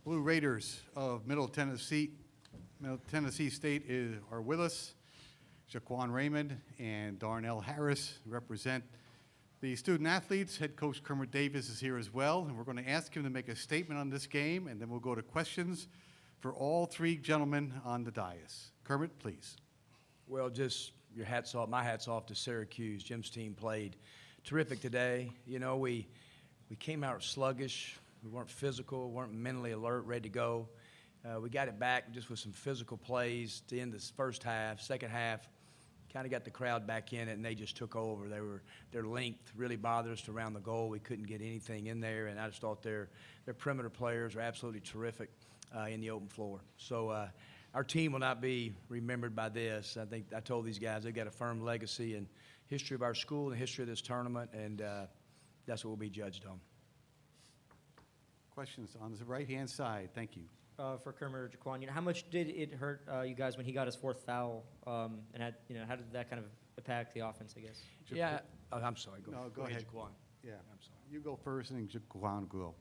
Blue Raiders of Middle Tennessee State are with us. Jaquan Raymond and Darnell Harris represent the student athletes. Head coach Kermit Davis is here as well, and we're going to ask him to make a statement on this game, and then we'll go to questions for all three gentlemen on the dais. Kermit, please. Well, just your hats off, my hats off to Syracuse. Jim's team played terrific today. You know, we came out sluggish. We weren't physical, weren't mentally alert, ready to go. We got it back just with some physical plays to end this first half. Second half, kind of got the crowd back in it, and they just took over. Their length really bothered us around the goal. We couldn't get anything in there, and I just thought their perimeter players are absolutely terrific in the open floor. So our team will not be remembered by this. I think I told these guys they've got a firm legacy in history of our school and the history of this tournament, and that's what we'll be judged on. Questions on the right-hand side. Thank you. For Kermit or Jaquan, how much did it hurt you guys when he got his fourth foul, and how did that kind of impact the offense, I guess? Yeah, I'm sorry. Go ahead, Jaquan. Yeah, I'm sorry. You go first, and then Jaquan go.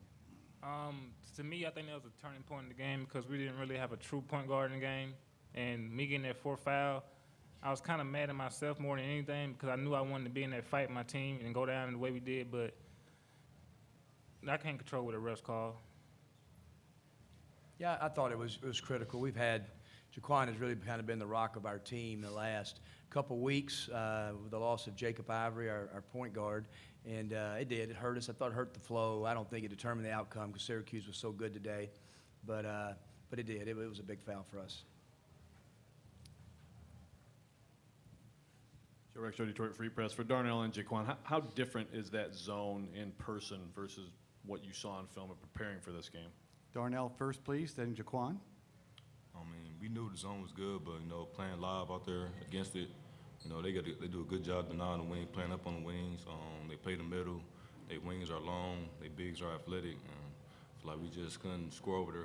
To me, I think that was a turning point in the game because we didn't really have a true point guard in the game, and me getting that fourth foul, I was kind of mad at myself more than anything because I knew I wanted to be in that fight with my team and go down the way we did, but I can't control what the refs call. Yeah, I thought it was critical. Jaquan has really kind of been the rock of our team the last couple weeks with the loss of Jacob Ivory, our point guard, and it hurt us. I thought it hurt the flow. I don't think it determined the outcome because Syracuse was so good today, but it did. It was a big foul for us. Joe Rexrow, Detroit Free Press. For Darnell and Jaquan, how different is that zone in person versus what you saw on film and preparing for this game? Darnell first, please, then Jaquan. I mean, we knew the zone was good, but, playing live out there against it, they do a good job denying the wing, playing up on the wings. They play the middle. Their wings are long. Their bigs are athletic. I feel like we just couldn't score over their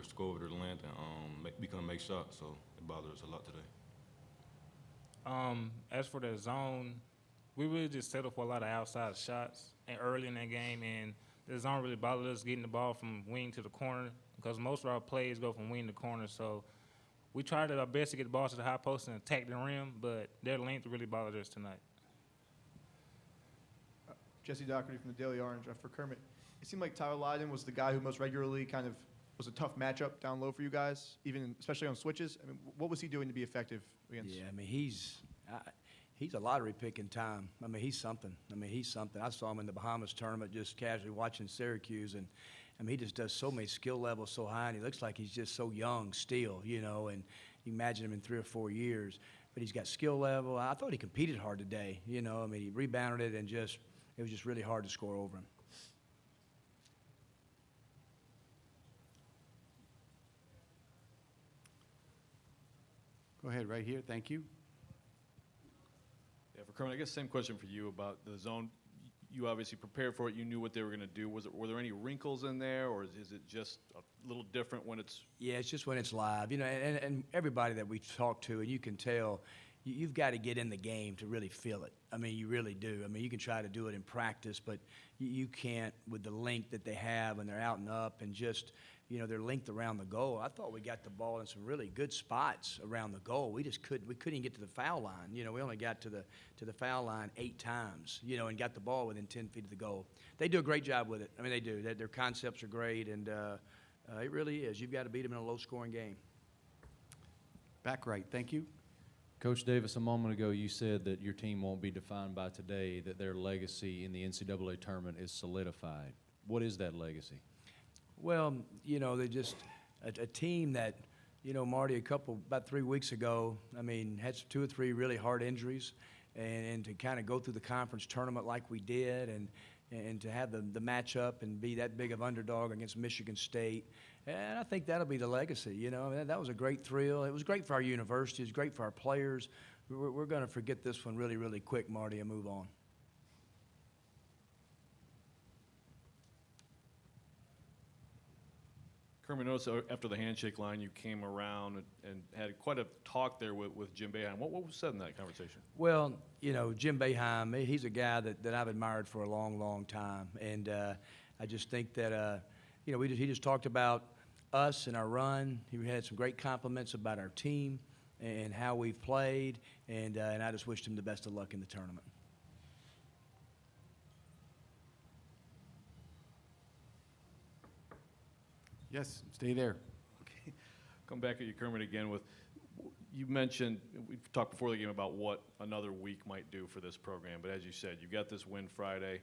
length and we couldn't make shots, so it bothered us a lot today. As for the zone, we really just settled for a lot of outside shots and early in that game, and the zone really bothered us getting the ball from wing to the corner because most of our plays go from wing to corner. So we tried our best to get the ball to the high post and attack the rim, but their length really bothered us tonight. Jesse Doherty from the Daily Orange. For Kermit, it seemed like Tyler Lydon was the guy who most regularly kind of was a tough matchup down low for you guys, especially on switches. I mean, what was he doing to be effective against? Yeah, I mean, he's a lottery pick in time. I mean, he's something. I saw him in the Bahamas tournament just casually watching Syracuse, and I mean, he just does so many skill levels so high, and he looks like he's just so young still, and you imagine him in 3 or 4 years. But he's got skill level. I thought he competed hard today, I mean, he rebounded it, and it was just really hard to score over him. Go ahead, right here. Thank you. Yeah, for Kermit, I guess same question for you about the zone. You obviously prepared for it. You knew what they were going to do. Were there any wrinkles in there, or is it just a little different when it's? Yeah, it's just when it's live. And everybody that we talk to, and you can tell, you've got to get in the game to really feel it. I mean, you really do. I mean, you can try to do it in practice, but you can't with the length that they have when they're out and up and just, their length around the goal. I thought we got the ball in some really good spots around the goal. We couldn't even get to the foul line. We only got to the foul line 8 times, and got the ball within 10 feet of the goal. They do a great job with it. I mean, they do. Their concepts are great, and it really is. You've got to beat them in a low-scoring game. Back right. Thank you. Coach Davis, a moment ago you said that your team won't be defined by today, that their legacy in the NCAA tournament is solidified. What is that legacy? Well, they're just a team that, Marty, about 3 weeks ago, I mean, had 2 or 3 really hard injuries, and to kind of go through the conference tournament like we did, and to have the matchup and be that big of underdog against Michigan State. And I think that'll be the legacy, I mean, that was a great thrill. It was great for our university. It was great for our players. We're going to forget this one really, really quick, Marty, and move on. Kermit, noticed after the handshake line, you came around and had quite a talk there with Jim Boeheim. What was said in that conversation? Well, Jim Boeheim, he's a guy that I've admired for a long, long time. And I just think that, he just talked about us and our run. He had some great compliments about our team and how we've played, and I just wished him the best of luck in the tournament. Yes, stay there. Okay. Come back at you, Kermit, again with, you mentioned, we've talked before the game about what another week might do for this program, but as you said, you got this win Friday.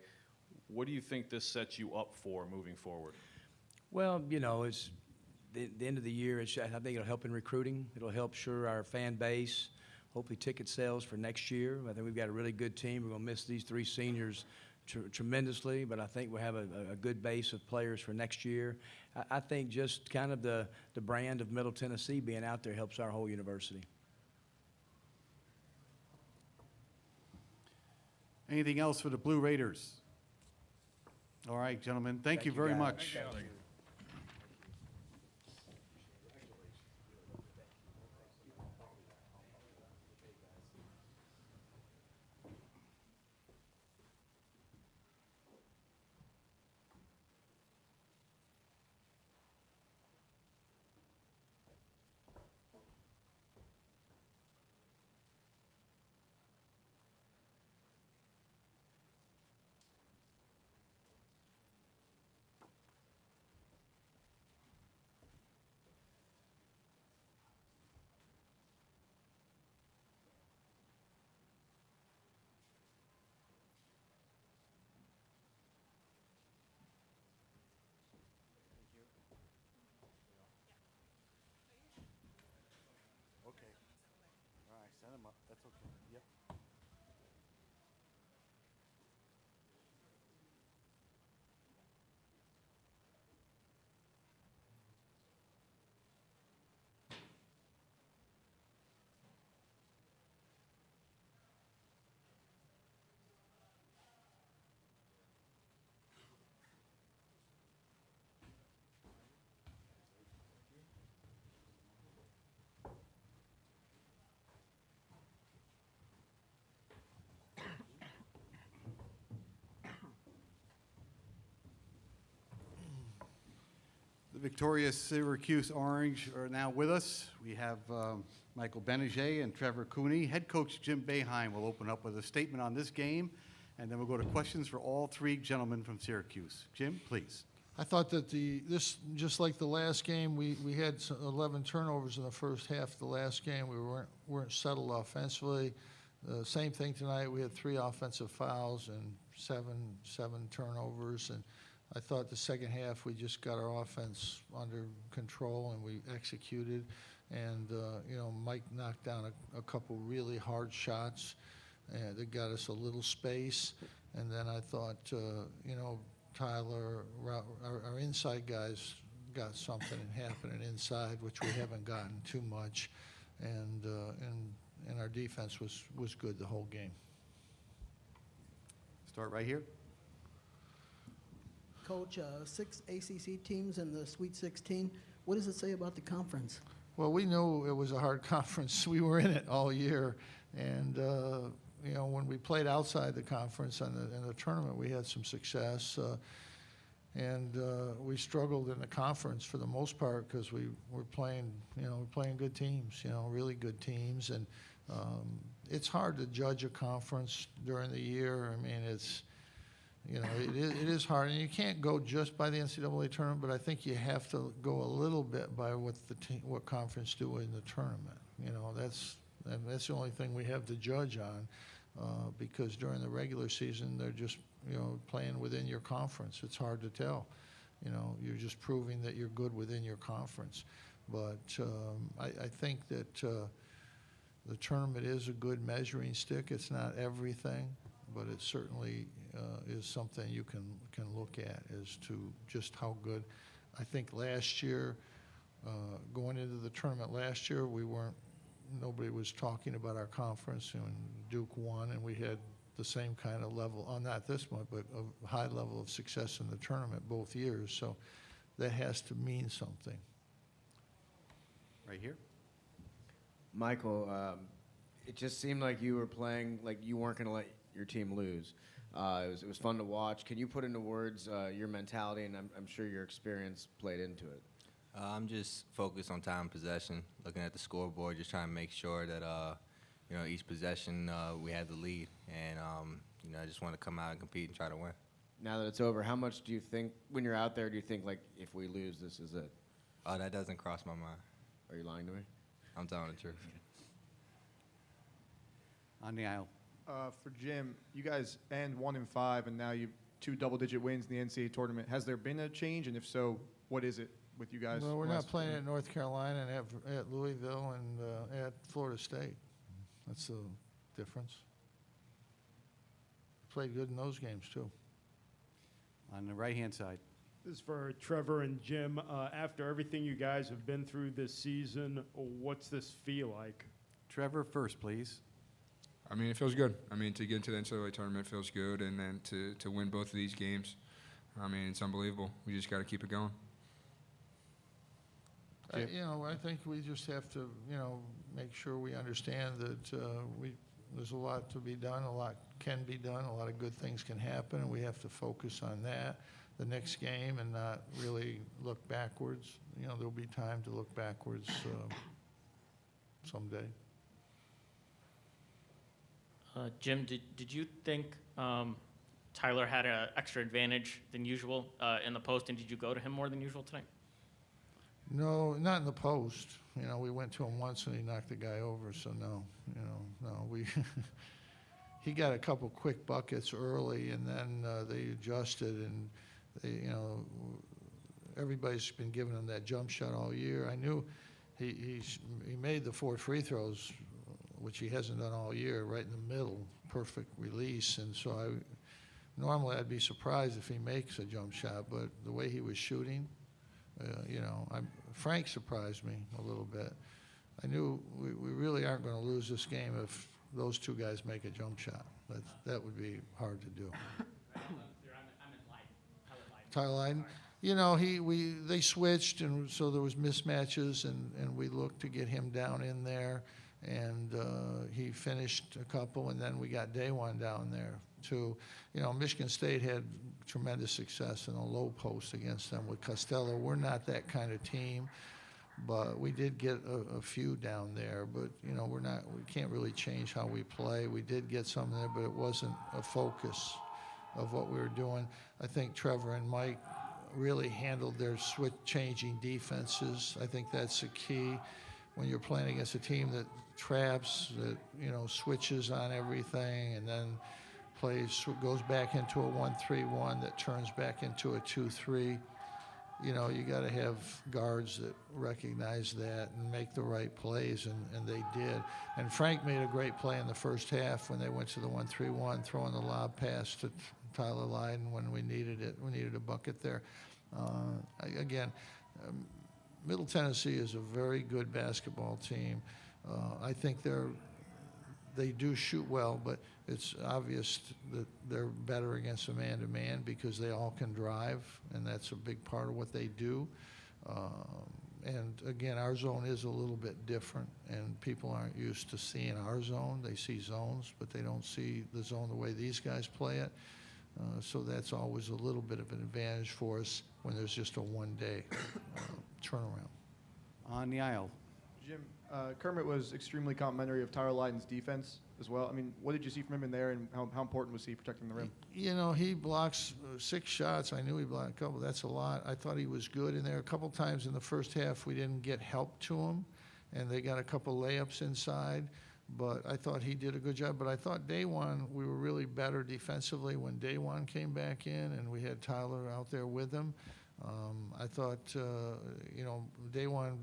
What do you think this sets you up for moving forward? Well, you know, it's the end of the year. I think it'll help in recruiting. It'll help sure our fan base, hopefully ticket sales for next year. I think we've got a really good team. We're going to miss these three seniors tremendously, but I think we'll have a good base of players for next year. I think just kind of the brand of Middle Tennessee being out there helps our whole university. Anything else for the Blue Raiders? All right, gentlemen, thank you very guys. much. Okay. All right, send them up. That's okay. Yep. The victorious Syracuse Orange are now with us. We have Michael Benegé and Trevor Cooney. Head coach Jim Boeheim will open up with a statement on this game, and then we'll go to questions for all three gentlemen from Syracuse. Jim, please. I thought that this just like the last game, we had 11 turnovers in the first half of the last game. We weren't settled offensively. Same thing tonight. We had 3 offensive fouls and seven turnovers. And I thought the second half we just got our offense under control and we executed. And you know, Mike knocked down a couple really hard shots that got us a little space. And then I thought, you know, Tyler, our inside guys got something happening inside, which we haven't gotten too much, and our defense was good the whole game. Start right here. Coach, 6 ACC teams in the Sweet 16. What does it say about the conference? Well, we knew it was a hard conference. We were in it all year, and you know, when we played outside the conference in the tournament, we had some success, and we struggled in the conference for the most part because we were playing, you know, playing good teams, you know, really good teams, and it's hard to judge a conference during the year. I mean, it's, you know, it is hard, and you can't go just by the NCAA tournament, but I think you have to go a little bit by what conference do in the tournament. You know, that's the only thing we have to judge on, because during the regular season they're just, you know, playing within your conference. It's hard to tell. You know, you're just proving that you're good within your conference. But I think that the tournament is a good measuring stick. It's not everything, but it certainly is something you can look at as to just how good. I think last year, going into the tournament last year, nobody was talking about our conference, and Duke won, and we had the same kind of level, not this one, but a high level of success in the tournament both years. So that has to mean something. Right here. Michael, it just seemed like you were playing like you weren't going to let your team lose. It was fun to watch. Can you put into words your mentality, and I'm sure your experience played into it? I'm just focused on time possession, looking at the scoreboard, just trying to make sure that each possession we have the lead, and I just want to come out and compete and try to win. Now that it's over, how much do you think, when you're out there, do you think, like, if we lose, this is it? Oh, that doesn't cross my mind. Are you lying to me? I'm telling the truth. On the aisle. For Jim, you guys end 1-5, and now you 2 double-digit wins in the NCAA tournament. Has there been a change, and if so, what is it with you guys? Well, we're not last playing tournament? at North Carolina and at Louisville and at Florida State. That's the difference. Played good in those games, too. On the right-hand side. This is for Trevor and Jim. After everything you guys have been through this season, what's this feel like? Trevor first, please. I mean, it feels good. I mean, to get into the NCAA tournament feels good, and then to win both of these games, I mean, it's unbelievable. We just got to keep it going. I think we just have to, make sure we understand that there's a lot to be done, a lot can be done, a lot of good things can happen, and we have to focus on that, the next game, and not really look backwards. There'll be time to look backwards someday. Jim, did you think Tyler had an extra advantage than usual in the post, and did you go to him more than usual tonight? No, not in the post. We went to him once and he knocked the guy over, so no. We he got a couple quick buckets early, and then they adjusted, and they, everybody's been giving him that jump shot all year. I knew he made the 4 free throws, which he hasn't done all year, right in the middle, perfect release, and so normally I'd be surprised if he makes a jump shot, but the way he was shooting, Frank surprised me a little bit. I knew we really aren't going to lose this game if those 2 guys make a jump shot. That would be hard to do. Tyler Lydon. They switched, and so there was mismatches, and we looked to get him down in there, and he finished a couple, and then we got Day One down there too. Michigan State had tremendous success in a low post against them with Costello. We're not that kind of team, but we did get a few down there. But we can't really change how we play. We did get some there, but it wasn't a focus of what we were doing. I think Trevor and Mike really handled their changing defenses. I think that's the key when you're playing against a team that traps, that switches on everything, and then goes back into a 1-3-1 that turns back into a 2-3. You got to have guards that recognize that and make the right plays, and they did. And Frank made a great play in the first half when they went to the 1-3-1, throwing the lob pass to Tyler Lydon when we needed it. We needed a bucket there. Middle Tennessee is a very good basketball team. I think they do shoot well, but it's obvious that they're better against a man-to-man because they all can drive, and that's a big part of what they do. And again, our zone is a little bit different, and people aren't used to seeing our zone. They see zones, but they don't see the zone the way these guys play it. So that's always a little bit of an advantage for us when there's just a one-day turnaround. On the aisle. Jim, Kermit was extremely complimentary of Tyler Lydon's defense as well. I mean, what did you see from him in there, and how important was he protecting the rim? He blocks 6 shots. I knew he blocked a couple. That's a lot. I thought he was good in there. A couple times in the first half, we didn't get help to him, and they got a couple layups inside. But I thought he did a good job. But I thought Day One, we were really better defensively when Day One came back in, and we had Tyler out there with him. I thought, Day One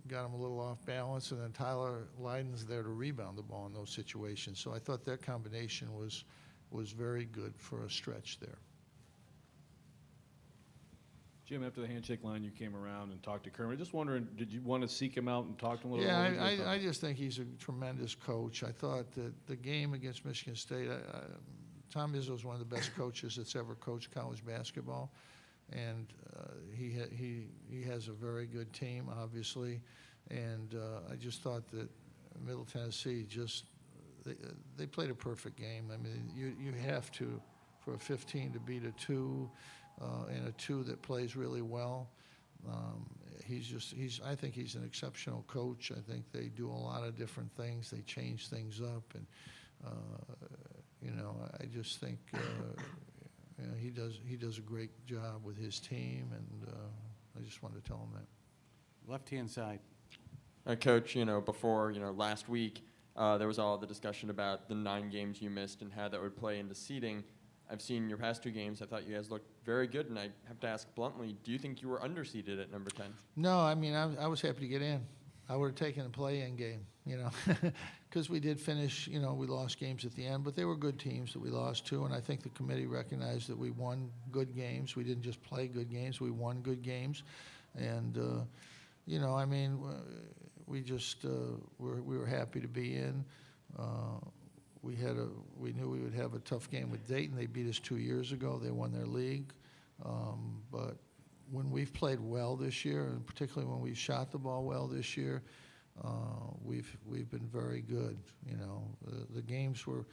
got him a little off balance, and then Tyler Lydon's there to rebound the ball in those situations. So I thought that combination was very good for a stretch there. Jim, after the handshake line, you came around and talked to Kermit. Just wondering, did you want to seek him out and talk to him a little Yeah, bit? I just think he's a tremendous coach. I thought that the game against Michigan State, Tom Izzo is one of the best coaches that's ever coached college basketball, and he has a very good team, obviously, and I just thought that Middle Tennessee they played a perfect game. I mean, you have to, for a 15 to beat a 2, and a 2 that plays really well. I think he's an exceptional coach. I think they do a lot of different things. They change things up, and I just think he does a great job with his team, and I just wanted to tell him that. Left-hand side. Coach, before, last week, there was all the discussion about the 9 games you missed and how that would play into seeding. I've seen your past 2 games. I thought you guys looked very good, and I have to ask bluntly, do you think you were underseeded at number 10? No, I mean, I was happy to get in. I would have taken a play-in game, because we did finish, we lost games at the end, but they were good teams that we lost to, and I think the committee recognized that we won good games. We didn't just play good games, we won good games. And, I mean, we just, we were happy to be in. We knew we would have a tough game with Dayton. They beat us 2 years ago. They won their league. But when we've played well this year, and particularly when we've shot the ball well this year, we've been very good. The games were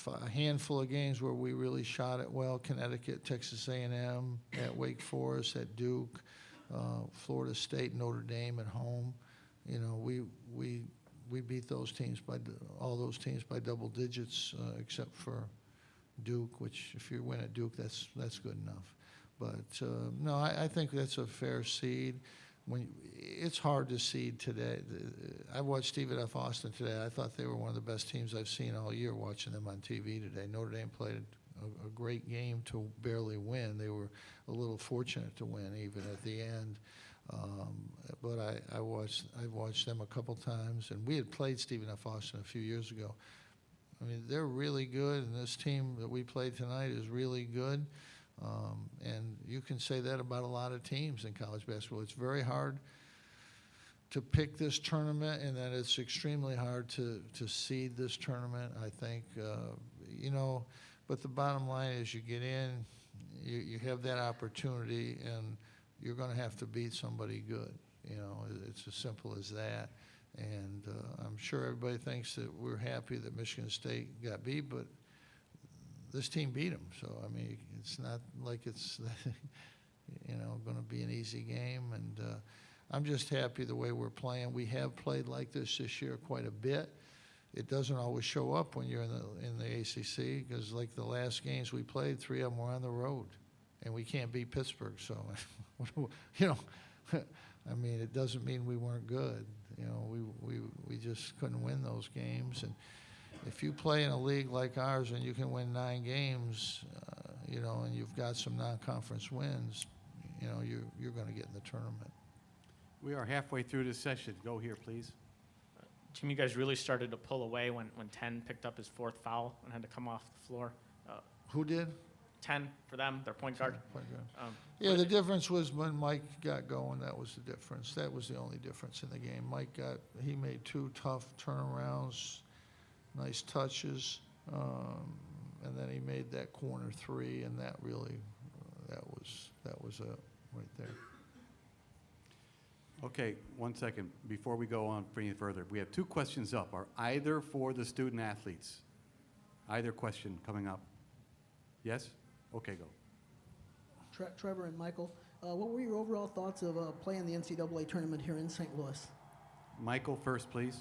a handful of games where we really shot it well: Connecticut, Texas A&M, at Wake Forest, at Duke, Florida State, Notre Dame at home. We beat those teams all those teams by double digits, except for Duke, which if you win at Duke, that's good enough. But no, I think that's a fair seed. It's hard to seed today. I watched Stephen F. Austin today. I thought they were one of the best teams I've seen all year, watching them on TV today. Notre Dame played a great game to barely win. They were a little fortunate to win even at the end. But I've watched them a couple times, and we had played Stephen F. Austin a few years ago. I mean, they're really good, and this team that we played tonight is really good. And you can say that about a lot of teams in college basketball. It's very hard to pick this tournament, and then it's extremely hard to seed this tournament, I think. But the bottom line is you get in, you have that opportunity, and you're going to have to beat somebody good. It's as simple as that. And I'm sure everybody thinks that we're happy that Michigan State got beat, but this team beat them. So, I mean, it's not like it's, going to be an easy game. And I'm just happy the way we're playing. We have played like this year quite a bit. It doesn't always show up when you're in the ACC, because like the last games we played, 3 of them were on the road, and we can't beat Pittsburgh. So, I mean, it doesn't mean we weren't good. We just couldn't win those games. And if you play in a league like ours and you can win 9 games, and you've got some non-conference wins, you're going to get in the tournament. We are halfway through this session. Go here, please. Jim, you guys really started to pull away when 10 picked up his 4th foul and had to come off the floor. Who did? 10 for them, their point guard. Yeah, the difference was when Mike got going. That was the difference. That was the only difference in the game. He made 2 tough turnarounds, nice touches, and then he made that corner 3, and that really, that was it right there. Okay, 1 second. Before we go on any further, we have 2 questions up. Are either for the student athletes? Either question coming up? Yes? Okay, go. Trevor and Michael, what were your overall thoughts of playing the NCAA tournament here in St. Louis? Michael first, please.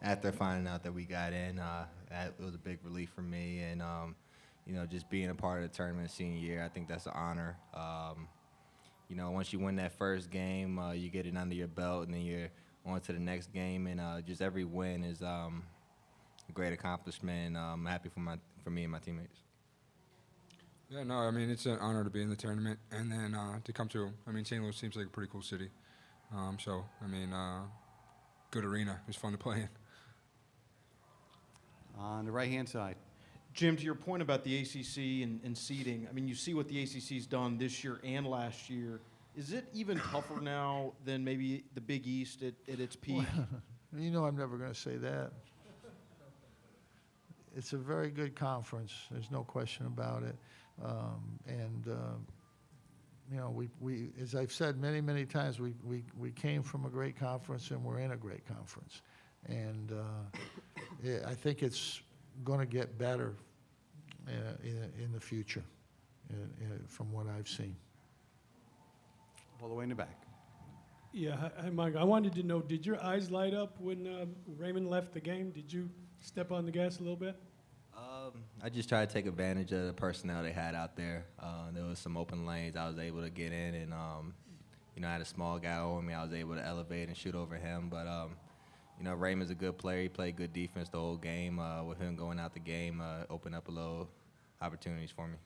After finding out that we got in, it was a big relief for me, and just being a part of the tournament senior year, I think that's an honor. Once you win that first game, you get it under your belt, and then you're on to the next game, and just every win is a great accomplishment. I'm happy for me and my teammates. Yeah, no, I mean, it's an honor to be in the tournament, and then to come to, St. Louis seems like a pretty cool city. Good arena. It was fun to play in. On the right-hand side. Jim, to your point about the ACC and seeding, you see what the ACC's done this year and last year. Is it even tougher now than maybe the Big East at its peak? Well, I'm never going to say that. It's a very good conference. There's no question about it. We as I've said many, many times, we came from a great conference, and we're in a great conference. And I think it's going to get better in the future, from what I've seen. all the way in the back. Yeah, hi, Mike. I wanted to know, did your eyes light up when Raymond left the game? Did you step on the gas a little bit? I just tried to take advantage of the personnel they had out there. There was some open lanes I was able to get in, and I had a small guy over me. I was able to elevate and shoot over him. But Raymond's a good player. He played good defense the whole game. With him going out the game, opened up a little opportunities for me.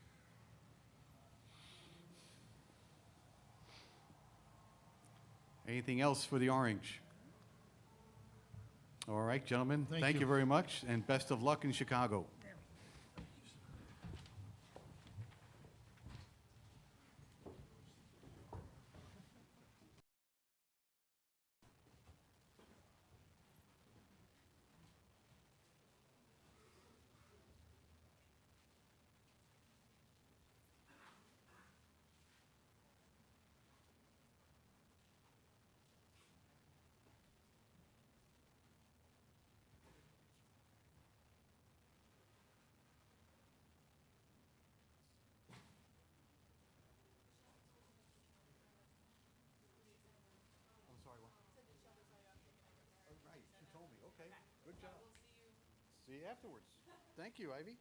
Anything else for the Orange? All right, gentlemen, Thank thank you. you very much, and best of luck in Chicago. Right, you told me. Okay, good job. See you afterwards. Thank you, Ivy.